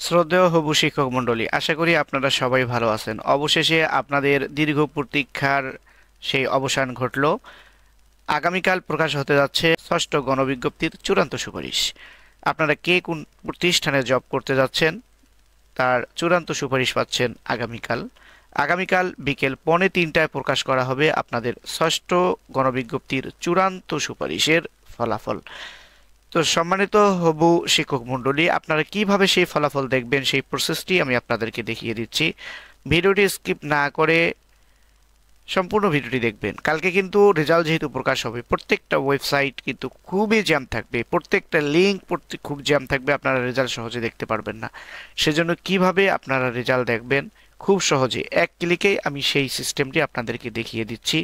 শ্রদ্ধেয় হবু শিক্ষক মণ্ডলী, আশা করি আপনারা সবাই ভালো আছেন। অবশেষে আপনাদের দীর্ঘ প্রতীক্ষার সেই অবসান ঘটল। আগামীকাল প্রকাশ হতে যাচ্ছে ষষ্ঠ গণবিজ্ঞপ্তির চূড়ান্ত সুপারিশ। আপনারা কে কোন প্রতিষ্ঠানে জব করতে যাচ্ছেন তার চূড়ান্ত সুপারিশ পাচ্ছেন আগামীকাল। আগামীকাল বিকেল 2:45টায় প্রকাশ করা হবে আপনাদের ষষ্ঠ গণবিজ্ঞপ্তির চূড়ান্ত সুপারিশের ফলাফল। তো সম্মানিত হবু শিক্ষক মণ্ডলী, আপনারা কিভাবে সেই ফলাফল দেখবেন সেই প্রসেসটি আমি আপনাদেরকে দেখিয়ে দিচ্ছি। ভিডিওটি স্কিপ না করে সম্পূর্ণ ভিডিওটি দেখবেন। কালকে কিন্তু রেজাল্ট যেহেতু প্রকাশ হবে, প্রত্যেকটা ওয়েবসাইট কিন্তু খুবই জ্যাম থাকবে, প্রত্যেকটা লিঙ্ক খুব জ্যাম থাকবে, আপনারা রেজাল্ট সহজে দেখতে পারবেন না। সেজন্য কিভাবে আপনারা রেজাল্ট দেখবেন খুব সহজে এক ক্লিকেই আমি সেই সিস্টেমটি আপনাদেরকে দেখিয়ে দিচ্ছি।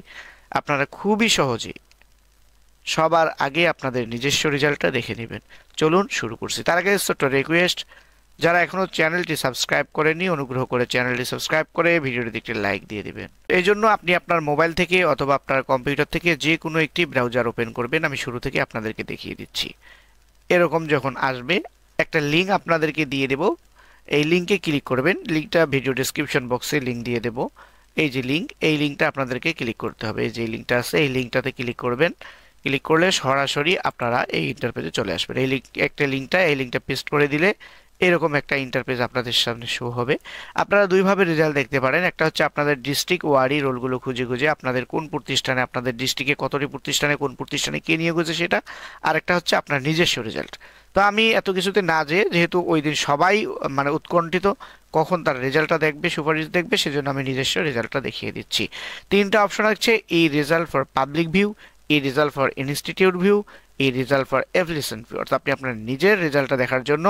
আপনারা খুবই সহজে সবার আগে আপনাদের নিজস্ব রেজাল্টটা দেখে নেবেন। চলুন শুরু করছি। তার আগে ছোট্ট রিকোয়েস্ট, যারা এখনো চ্যানেলটি সাবস্ক্রাইব করেননি অনুগ্রহ করে চ্যানেলটি সাবস্ক্রাইব করে ভিডিওটিতে একটি লাইক দিয়ে দিবেন। এই জন্য আপনি আপনার মোবাইল থেকে অথবা আপনার কম্পিউটার থেকে যে কোনো একটি ব্রাউজার ওপেন করবেন। আমি শুরু থেকে আপনাদেরকে দেখিয়ে দিচ্ছি। এরকম যখন আসবে একটা লিঙ্ক আপনাদেরকে দিয়ে দেব, এই লিঙ্কে ক্লিক করবেন। লিঙ্কটা ভিডিও ডেসক্রিপশন বক্সে লিঙ্ক দিয়ে দেব। এই যে লিঙ্ক, এই লিঙ্কটা আপনাদেরকে ক্লিক করতে হবে। এই যে লিঙ্কটা আছে এই লিঙ্কটাতে ক্লিক করবেন। ক্লিক করলে সরাসরি আপনারা এই ইন্টারপেজে চলে আসবেন। এই লিঙ্কটা পেস্ট করে দিলে এরকম একটা ইন্টারপেজ আপনাদের সামনে শো হবে। আপনারা দুইভাবে রেজাল্ট দেখতে পারেন। একটা হচ্ছে আপনাদের ডিস্ট্রিক্ট ওয়ারি রোলগুলো খুঁজে খুঁজে আপনাদের কোন প্রতিষ্ঠানে, আপনাদের ডিস্ট্রিক্টে কতটি প্রতিষ্ঠানে, কোন প্রতিষ্ঠানে কে নিয়োগ হয়েছে সেটা। আর একটা হচ্ছে আপনার নিজস্ব রেজাল্ট। তো আমি এত কিছুতে না যেহেতু ওই দিন সবাই মানে উৎকণ্ঠিত কখন তার রেজাল্টটা দেখবে, সুপারিশ দেখবে, সেজন্য আমি নিজস্ব রেজাল্টটা দেখিয়ে দিচ্ছি। তিনটা অপশন আছে: এই রেজাল্ট ফর পাবলিক ভিউ, এই রেজাল্ট ফর ইনস্টিটিউট ভিউ, এই রেজাল্ট ফর এভলিউশন ভিউ। অর্থাৎ আপনি আপনার নিজের রেজাল্টটা দেখার জন্য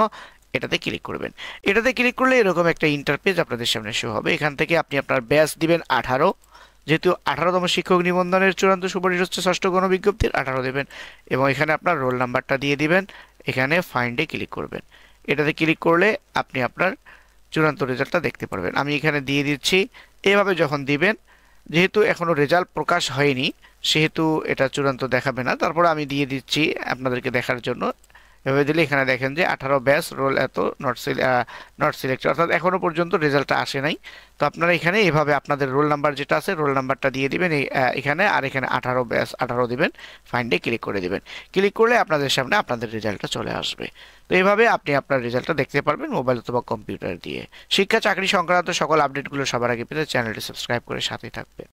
এটাতে ক্লিক করবেন। এটাতে ক্লিক করলে এরকম একটা ইন্টারপেজ আপনাদের সামনে শো হবে। এখান থেকে আপনি আপনার ব্যাচ দিবেন 18, যেহেতু 18তম শিক্ষক নিবন্ধনের চূড়ান্ত সুপারিশ হচ্ছে ষষ্ঠ গণবিজ্ঞপ্তির, 18 দেবেন এবং এখানে আপনার রোল নাম্বারটা দিয়ে দিবেন। এখানে ফাইন্ডে ক্লিক করবেন। এটাতে ক্লিক করলে আপনি আপনার চূড়ান্ত রেজাল্টটা দেখতে পারবেন। আমি এখানে দিয়ে দিচ্ছি। এভাবে যখন দিবেন, যেহেতু এখনো রেজাল্ট প্রকাশ হয়নি সেহেতু এটা চূড়ান্ত দেখাবে না, তারপর আমি দিয়ে দিচ্ছি আপনাদেরকে দেখার জন্য। এভাবে দিলে এখানে দেখেন যে 18 ব্যাচ রোল এত নট সিলেক্টেড, অর্থাৎ এখনো পর্যন্ত রেজাল্টটা আসে নাই। তো আপনারা এখানে এভাবে আপনাদের রোল নাম্বার যেটা আছে রোল নাম্বারটা দিয়ে দিবেন এখানে, আর এখানে 18 ব্যাচ 18 দিবেন, ফাইন্ডে ক্লিক করে দিবেন। ক্লিক করলে আপনাদের সামনে আপনাদের রেজাল্টটা চলে আসবে। তো এইভাবে আপনি আপনার রেজাল্টটা দেখতে পারবেন মোবাইল অথবা কম্পিউটার দিয়ে। শিক্ষা চাকরি সংক্রান্ত সকল আপডেটগুলো সবার আগে পেতে চ্যানেলটি সাবস্ক্রাইব করে সাথে থাকবেন।